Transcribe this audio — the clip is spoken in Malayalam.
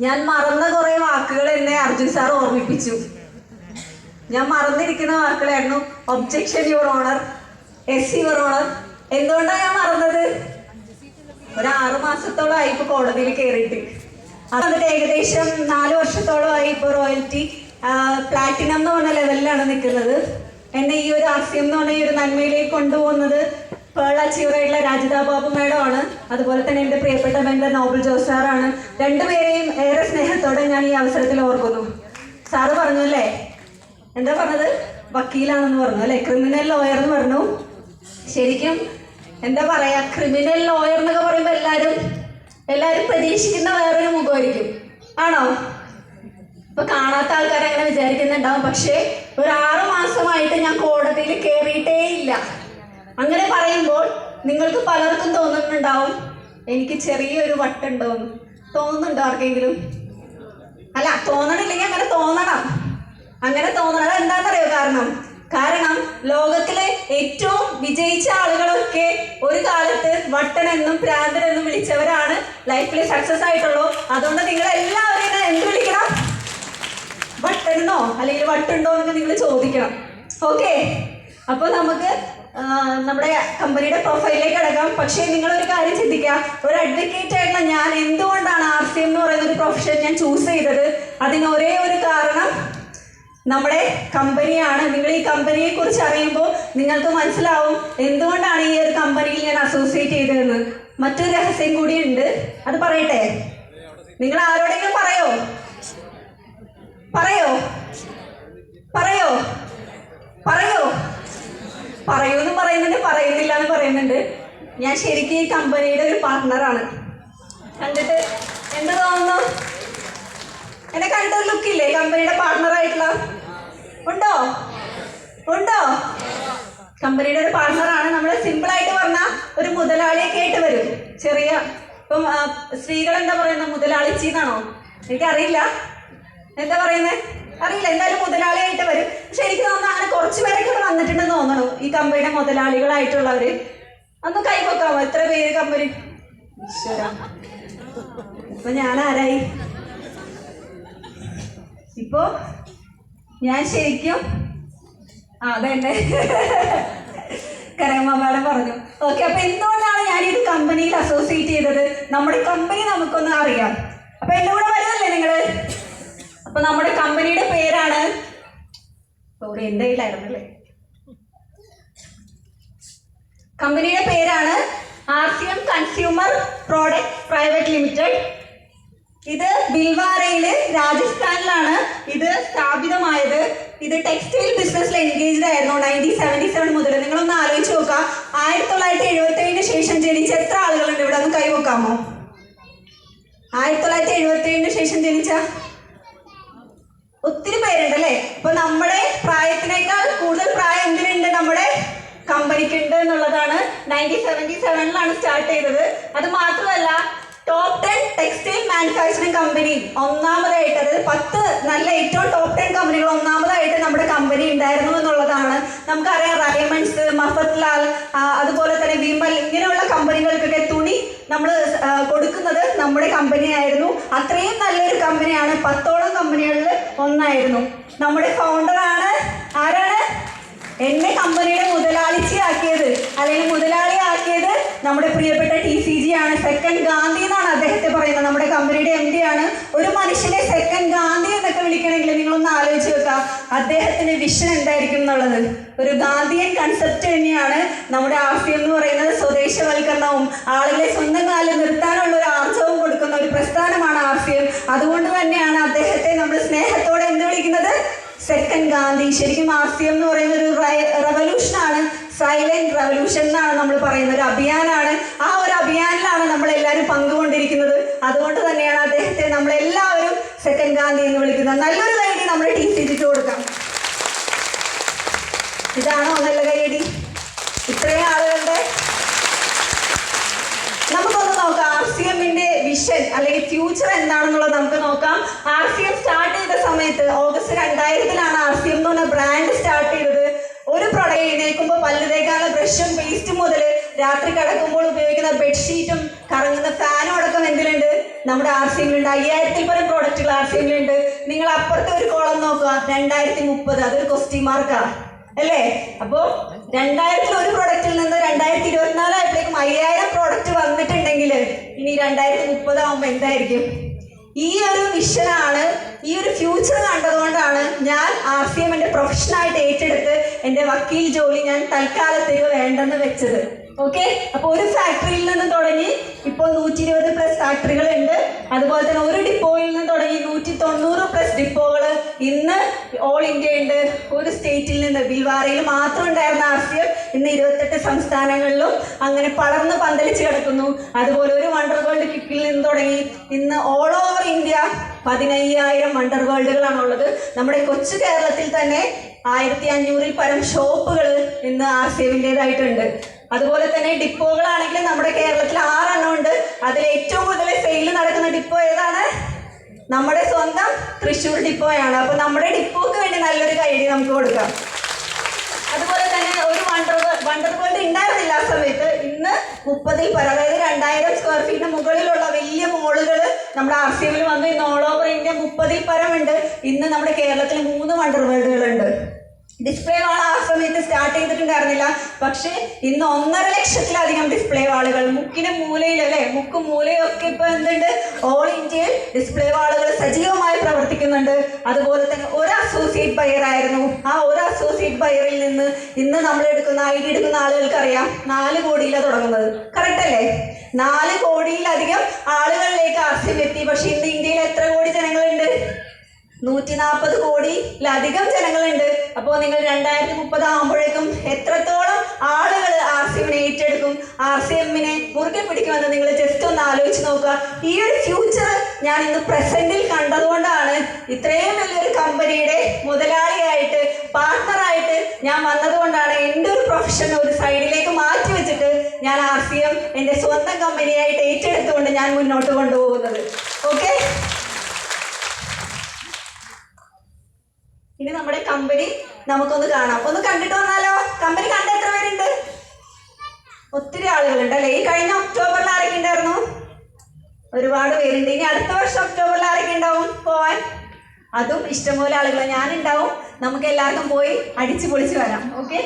ഞാൻ മറന്ന കുറെ വാക്കുകൾ എന്നെ അർജുൻ സാർ ഓർമ്മിപ്പിച്ചു. ഞാൻ മറന്നിരിക്കുന്ന വാക്കുകളായിരുന്നു objection your honour, yes your honour. എന്തുകൊണ്ടാണ് ഞാൻ മറന്നത്? ഒരു 6 മാസത്തോളമായി ഇപ്പൊ കോടതിയിൽ കയറിയിട്ട്. അത് വന്നിട്ട് ഏകദേശം 4 വർഷത്തോളമായി ഇപ്പോൾ റോയൽറ്റി പ്ലാറ്റിനം എന്ന് പറഞ്ഞ ലെവലിലാണ് നിൽക്കുന്നത്. എന്നെ ഈ ഒരു ആർസിഎം എന്ന് പറഞ്ഞ ഈ ഒരു നന്മയിലേക്ക് കൊണ്ടുപോകുന്നത് പേൾ അച്ചീവറായിട്ടുള്ള രാജിത ബാബു മേഡമാണ്. അതുപോലെ തന്നെ എൻ്റെ പ്രിയപ്പെട്ട മെന്റർ നോബൽ ജോസ് സാറാണ്. രണ്ടുപേരെയും ഏറെ സ്നേഹത്തോടെ ഞാൻ ഈ അവസരത്തിൽ ഓർക്കുന്നു. സാറ് പറഞ്ഞു അല്ലേ, എന്താ പറഞ്ഞത്? വക്കീലാണെന്ന് പറഞ്ഞു അല്ലേ, ക്രിമിനൽ ലോയർ എന്ന് പറഞ്ഞു. ശരിക്കും എന്താ പറയാ, ക്രിമിനൽ ലോയർ എന്നൊക്കെ പറയുമ്പോൾ എല്ലാവരും പ്രതീക്ഷിക്കുന്ന വേറൊരു മുഖമായിരിക്കും. ആണോ? ഇപ്പൊ കാണാത്ത ആൾക്കാർ അങ്ങനെ വിചാരിക്കുന്നുണ്ടാവും. പക്ഷേ ഒരു 6 മാസമായിട്ട് ഞാൻ കോടതിയിൽ കയറിയിട്ടേ ഇല്ല. അങ്ങനെ പറയുമ്പോൾ നിങ്ങൾക്ക് പലർക്കും തോന്നുന്നുണ്ടാവും എനിക്ക് ചെറിയൊരു വട്ടുണ്ടോന്ന്. തോന്നുന്നുണ്ടോ ആർക്കെങ്കിലും? അല്ല, തോന്നണില്ലെങ്കിൽ അങ്ങനെ തോന്നണം. അത് എന്താണെന്നറിയോ? കാരണം ലോകത്തിലെ ഏറ്റവും വിജയിച്ച ആളുകളൊക്കെ ഒരു കാലത്ത് വട്ടനെന്നും ഭ്രാന്തനെന്നും വിളിച്ചവരാണ് ലൈഫിൽ സക്സസ് ആയിട്ടുള്ളൂ. അതുകൊണ്ട് നിങ്ങൾ എല്ലാവരും എന്ത് വിളിക്കണം? വട്ടെന്നോ അല്ലെങ്കിൽ വട്ടുണ്ടോ എന്നൊക്കെ നിങ്ങൾ ചോദിക്കണം. ഓക്കെ, അപ്പൊ നമുക്ക് നമ്മുടെ കമ്പനിയുടെ പ്രൊഫൈലിലേക്ക് കിടക്കാം. പക്ഷേ നിങ്ങളൊരു കാര്യം ചിന്തിക്കുക, ഒരു അഡ്വക്കേറ്റ് ആയിട്ടുള്ള ഞാൻ എന്തുകൊണ്ടാണ് ആർസിഎം എന്ന് പറയുന്ന ഒരു പ്രൊഫഷൻ ഞാൻ ചൂസ് ചെയ്തത്? അതിന് ഒരേ ഒരു കാരണം നമ്മുടെ കമ്പനിയാണ്. നിങ്ങൾ ഈ കമ്പനിയെ കുറിച്ച് അറിയുമ്പോൾ നിങ്ങൾക്ക് മനസ്സിലാവും എന്തുകൊണ്ടാണ് ഈ ഒരു കമ്പനിയിൽ ഞാൻ അസോസിയേറ്റ് ചെയ്തതെന്ന്. മറ്റൊരു രഹസ്യം കൂടിയുണ്ട്, അത് പറയട്ടെ? നിങ്ങൾ ആരോടെങ്കിലും പറയോ? പറയൂന്ന് പറയുന്നുണ്ട്, പറയുന്നില്ല എന്ന് പറയുന്നുണ്ട്. ഞാൻ ശരിക്കും ഈ കമ്പനിയുടെ ഒരു പാർട്ട്ണറാണ്. കണ്ടിട്ട് എന്ത് തോന്നുന്നു? എന്നെ കണ്ടൊരു ലുക്കില്ലേ കമ്പനിയുടെ പാർട്ട്ണറായിട്ടുള്ള? ഉണ്ടോ? കമ്പനിയുടെ ഒരു പാർട്ട്ണറാണ്. നമ്മൾ സിമ്പിളായിട്ട് പറഞ്ഞാൽ ഒരു മുതലാളിയൊക്കെ ആയിട്ട് വരും. ചെറിയ ഇപ്പം സ്ത്രീകൾ എന്താ പറയുന്നത്? മുതലാളിച്ചി എന്നാണോ? എനിക്കറിയില്ല, എന്താ പറയുന്നത് അറിയില്ല. എന്തായാലും മുതലാളിയായിട്ട് വരും. പക്ഷെ എനിക്ക് തോന്നുന്നു അങ്ങനെ കുറച്ച് പേരൊക്കെ ഇവിടെ വന്നിട്ടുണ്ടെന്ന് തോന്നണു ഈ കമ്പനിയുടെ മുതലാളികളായിട്ടുള്ളവര്. അന്ന് കൈവെക്കാമോ? എത്ര പേര് കമ്പനി? ഈശ്വര, ഇപ്പൊ ഞാൻ ആരായി? ഇപ്പോ ഞാൻ ശരിക്കും അതെന്നെ കരയമ്മ മാഡം പറഞ്ഞു. ഓക്കെ, അപ്പൊ എന്തുകൊണ്ടാണ് ഞാൻ ഇത് കമ്പനിയിൽ അസോസിയേറ്റ് ചെയ്തത്? നമ്മുടെ കമ്പനി നമുക്കൊന്ന് അറിയാം. അപ്പൊ എന്റെ കൂടെ വരുമല്ലേ നിങ്ങള്? അപ്പൊ നമ്മുടെ കമ്പനിയുടെ പേരാണ്, സോറി എൻ്റെ കയ്യിലായിരുന്നല്ലേ, കമ്പനിയുടെ പേരാണ് RCM consumer product private limited. ഇത് ബിൽവാരയില് രാജസ്ഥാനിലാണ് ഇത് സ്ഥാപിതമായത്. ഇത് ടെക്സ്റ്റൈൽ ബിസിനസ്സിൽ എൻഗേജ്ഡ് ആയിരുന്നു 1977 മുതൽ. നിങ്ങളൊന്ന് ആലോചിച്ച് നോക്കാം, 1977 ശേഷം ജനിച്ച എത്ര ആളുകളുണ്ട് ഇവിടെ? ഒന്ന് കൈവെക്കാമോ? 1977 ശേഷം ജനിച്ച ഒത്തിരി പേരുണ്ടല്ലേ. അപ്പൊ നമ്മുടെ പ്രായത്തിനേക്കാൾ കൂടുതൽ പ്രായം എന്തിനുണ്ട്? നമ്മുടെ കമ്പനിക്കുണ്ട് എന്നുള്ളതാണ്. 1977 സ്റ്റാർട്ട് ചെയ്തത്. അത് മാത്രമല്ല, ടോപ്പ് 10 ടെക്സ്റ്റൈൽ മാനുഫാക്ചറിങ് കമ്പനി ഒന്നാമതായിട്ട്, അതായത് 10 നല്ല ഏറ്റവും ടോപ്പ് 10 കമ്പനികൾ ഒന്നാമതായിട്ട് നമ്മുടെ കമ്പനി ഉണ്ടായിരുന്നു എന്നുള്ളതാണ്. നമുക്കറിയാം റയമണ്ട്സ്, മഫത്ലാൽ, അതുപോലെ തന്നെ വിമൽ, ഇങ്ങനെയുള്ള കമ്പനികൾക്കൊക്കെ തുണി നമ്മൾ കൊടുക്കുന്നത് നമ്മുടെ കമ്പനിയായിരുന്നു. അത്രയും നല്ലൊരു കമ്പനിയാണ്. 10ഓളം കമ്പനികളിൽ ഒന്നായിരുന്നു. നമ്മുടെ ഫൗണ്ടറാണ് ആരാണ്? എന്നെ കമ്പനിയുടെ മുതലാളിയാക്കിയത് അല്ലെങ്കിൽ മുതലാളിയാക്കിയത് നമ്മുടെ പ്രിയപ്പെട്ട TCG ആണ്. സെക്കൻഡ് ഗാന്ധി എന്നാണ് അദ്ദേഹത്തെ പറയുന്നത്. നമ്മുടെ കമ്പനിയുടെ MD ആണ്. ഒരു മനുഷ്യനെ സെക്കൻഡ് ഗാന്ധി എന്നൊക്കെ വിളിക്കണമെങ്കിൽ നിങ്ങളൊന്ന് ആലോചിച്ച് വെക്കുക, അദ്ദേഹത്തിന്റെ വിഷൻ എന്തായിരിക്കും എന്നുള്ളത്. ഒരു ഗാന്ധിയൻ കൺസെപ്റ്റ് തന്നെയാണ് നമ്മുടെ ആർസിഎം എന്ന് പറയുന്നത്. സ്വദേശവൽക്കരണവും ആളുകളെ സ്വന്തം കാലിൽ നിർത്താനുള്ള ഒരു ആർജവും കൊടുക്കുന്ന ഒരു പ്രസ്ഥാനമാണ് ആർസിഎം. അതുകൊണ്ട് തന്നെയാണ് അദ്ദേഹത്തെ നമ്മൾ സ്നേഹത്തോടെ എന്ത് വിളിക്കുന്നത്? സെക്കൻഡ് ഗാന്ധി. ശരിക്കും ആർസിഎം എന്ന് പറയുന്ന ഒരു റവല്യൂഷനാണ്, സൈലന്റ് റവല്യൂഷൻ എന്നാണ് നമ്മൾ പറയുന്നത്. ഒരു അഭിയാനാണ്. ആ ഒരു അഭിയാനിലാണ് നമ്മൾ എല്ലാവരും പങ്കുകൊണ്ടിരിക്കുന്നത്. അതുകൊണ്ട് തന്നെയാണ് അദ്ദേഹത്തെ നമ്മളെല്ലാവരും സെക്കൻഡ് ഗാന്ധി എന്ന് വിളിക്കുന്നത്. നല്ലൊരു കൈയടി നമ്മുടെ TCGക്ക് കൊടുക്കാം. ഇതാണോ നല്ല കൈയടി? ഇത്രയും ആളുകളുടെ നമുക്കൊന്ന് നോക്കാം ആർസിഎമ്മിന്റെ വിഷൻ അല്ലെങ്കിൽ ഫ്യൂച്ചർ എന്താണെന്നുള്ളത് നമുക്ക് നോക്കാം. ആർസിഎം സ്റ്റാർട്ട് ചെയ്ത സമയത്ത് ഓഗസ്റ്റ് 2000 ആർസിഎം എന്ന് പറഞ്ഞ ബ്രാൻഡ് സ്റ്റാർട്ട് ചെയ്തത്. ഒരു പ്രൊഡക്റ്റ് എഴുന്നേൽക്കുമ്പോൾ പല്ല് തേക്കാനുള്ള ബ്രഷും പേസ്റ്റും മുതൽ രാത്രി കിടക്കുമ്പോൾ ഉപയോഗിക്കുന്ന ബെഡ്ഷീറ്റും കറങ്ങുന്ന ഫാനും അടക്കം എന്തിലുണ്ട്? നമ്മുടെ ആർസിഎമ്മിലുണ്ട്. 5000-ൽ പരം പ്രൊഡക്റ്റുകൾ ആർ സി എമ്മിലുണ്ട്. നിങ്ങൾ അപ്പുറത്തെ ഒരു കോളം നോക്കുക, 2030, അതൊരു ക്വസ്റ്റ്യൻ മാർക്കാ അല്ലേ? അപ്പോൾ 2000 ഒരു പ്രൊഡക്റ്റിൽ നിന്ന് 2024 ആയപ്പോഴേക്കും 5000 പ്രോഡക്റ്റ് വന്നിട്ടുണ്ടെങ്കിൽ ഇനി 2030 ആകുമ്പോൾ എന്തായിരിക്കും? ഈ ഒരു വിഷനാണ്, ഈ ഒരു ഫ്യൂച്ചർ കണ്ടതുകൊണ്ടാണ് ഞാൻ ആർ സി എമ്മിന്റെ പ്രൊഫഷനായിട്ട് ഏറ്റെടുത്ത് എൻ്റെ വക്കീൽ ജോലി ഞാൻ തൽക്കാലത്തേക്ക് വേണ്ടെന്ന് വെച്ചത്. ഓക്കെ, അപ്പോൾ ഒരു ഫാക്ടറിയിൽ നിന്ന് തുടങ്ങി ഇപ്പോൾ 120+ ഫാക്ടറികളുണ്ട്. അതുപോലെ തന്നെ ഒരു ഡിപ്പോയിൽ നിന്ന് തുടങ്ങി 190+ ഡിപ്പോകൾ ഇന്ന് ഓൾ ഇന്ത്യ ഉണ്ട്. ഒരു സ്റ്റേറ്റിൽ നിന്ന് ബിൽവാരയിൽ മാത്രം ഉണ്ടായിരുന്ന ആർ സി എം ഇന്ന് 28 സംസ്ഥാനങ്ങളിലും അങ്ങനെ പടർന്ന് പന്തലിച്ച് കിടക്കുന്നു. അതുപോലെ ഒരു വണ്ടർ വേൾഡ് കിക്കിൽ നിന്ന് തുടങ്ങി ഇന്ന് ഓൾ ഓവർ ഇന്ത്യ 15,000 വണ്ടർ വേൾഡുകളാണ് ഉള്ളത്. നമ്മുടെ കൊച്ചു കേരളത്തിൽ തന്നെ 1500-ൽ പരം ഷോപ്പുകൾ ഇന്ന് ആർ സി എമ്മിൻ്റെതായിട്ടുണ്ട്. അതുപോലെ തന്നെ ഡിപ്പോകളാണെങ്കിൽ നമ്മുടെ കേരളത്തിൽ 6 എണ്ണം ഉണ്ട്. അതിൽ ഏറ്റവും കൂടുതൽ സെയിൽ നടക്കുന്ന ഡിപ്പോ ഏതാണ്? നമ്മുടെ സ്വന്തം തൃശ്ശൂർ ഡിപ്പോയാണ്. അപ്പോൾ നമ്മുടെ ഡിപ്പോക്ക് വേണ്ടി നല്ലൊരു കൈയടി നമുക്ക് കൊടുക്കാം. അതുപോലെ തന്നെ ഒരു വണ്ടർ വേൾഡ് ഉണ്ടായിരുന്നില്ല ആ സമയത്ത്. ഇന്ന് 30-ൽ പരം, അതായത് 2000 സ്ക്വയർ ഫീറ്റിന് മുകളിലുള്ള വലിയ മോളുകൾ നമ്മുടെ ആർ സി എമ്മിൽ വന്നു. ഇന്ന് ഓൾ ഓവർ ഇന്ത്യ 30-ൽ പരം ഉണ്ട്. ഇന്ന് നമ്മുടെ കേരളത്തിൽ 3 വണ്ടർ വേൾഡുകളുണ്ട്. ഡിസ്പ്ലേ വാൾ ആ സമയത്ത് സ്റ്റാർട്ട് ചെയ്തിട്ടുണ്ടായിരുന്നില്ല, പക്ഷേ ഇന്ന് 1.5 ലക്ഷത്തിലധികം ഡിസ്പ്ലേ വാളുകൾ മുക്കിന് മൂലയിൽ, അല്ലേ, മുക്കും മൂലയും ഒക്കെ ഇപ്പൊ എന്തുണ്ട്, ഓൾ ഇന്ത്യയിൽ ഡിസ്പ്ലേ വാളുകൾ സജീവമായി പ്രവർത്തിക്കുന്നുണ്ട്. അതുപോലെ തന്നെ ഒരു അസോസിയേറ്റ് ബയർ ആയിരുന്നു. ആ ഒരു അസോസിയേറ്റ് ബയറിൽ നിന്ന് ഇന്ന് നമ്മൾ എടുക്കുന്ന ഐ ഡി എടുക്കുന്ന ആളുകൾക്ക് അറിയാം 4 കോടിയിലാണ് തുടങ്ങുന്നത്. കറക്റ്റ് അല്ലേ? 4 കോടിയിലധികം ആളുകളിലേക്ക് ആർ സി എം എത്തി. പക്ഷെ ഇന്ന് ഇന്ത്യയിൽ എത്ര കോടി ജനങ്ങളുണ്ട്? 140 കോടിയിലധികം ജനങ്ങളുണ്ട്. അപ്പോൾ നിങ്ങൾ 2030 ആകുമ്പോഴേക്കും എത്രത്തോളം ആളുകൾ ആർ സി എമ്മിനെ ഏറ്റെടുക്കും, ആർ സി എമ്മിനെ മുറുകെ പിടിക്കുമെന്ന് നിങ്ങൾ ജസ്റ്റ് ഒന്ന് ആലോചിച്ച് നോക്കുക. ഈ ഒരു ഫ്യൂച്ചർ ഞാൻ ഇന്ന് പ്രസന്റിൽ കണ്ടതുകൊണ്ടാണ് ഇത്രയും വലിയൊരു കമ്പനിയുടെ മുതലാളിയായിട്ട്, പാർട്ണറായിട്ട് ഞാൻ വന്നതുകൊണ്ടാണ് എൻ്റെ ഒരു പ്രൊഫഷൻ ഒരു സൈഡിലേക്ക് മാറ്റി വെച്ചിട്ട് ഞാൻ ആർ സി എം എൻ്റെ സ്വന്തം കമ്പനിയായിട്ട് ഏറ്റെടുത്തുകൊണ്ട് ഞാൻ മുന്നോട്ട് കൊണ്ടുപോകുന്നത്. ഓക്കെ, ഇനി നമ്മുടെ കമ്പനി നമുക്കൊന്ന് കാണാം. ഒന്ന് കണ്ടിട്ട് വന്നാലോ? കമ്പനി കണ്ട എത്ര പേരുണ്ട്? ഒത്തിരി ആളുകളുണ്ട് അല്ലേ? ഈ കഴിഞ്ഞ ഒക്ടോബറിൽ ആരൊക്കെ ഉണ്ടായിരുന്നു? ഒരുപാട് പേരുണ്ട്. ഇനി അടുത്ത വർഷം ഒക്ടോബറിൽ ആരൊക്കെ ഉണ്ടാവും പോവാൻ? അതും ഇഷ്ടംപോലെ ആളുകൾ. ഞാനുണ്ടാവും. നമുക്ക് എല്ലാവർക്കും പോയി അടിച്ചു പൊളിച്ച് വരാം. ഓക്കെ.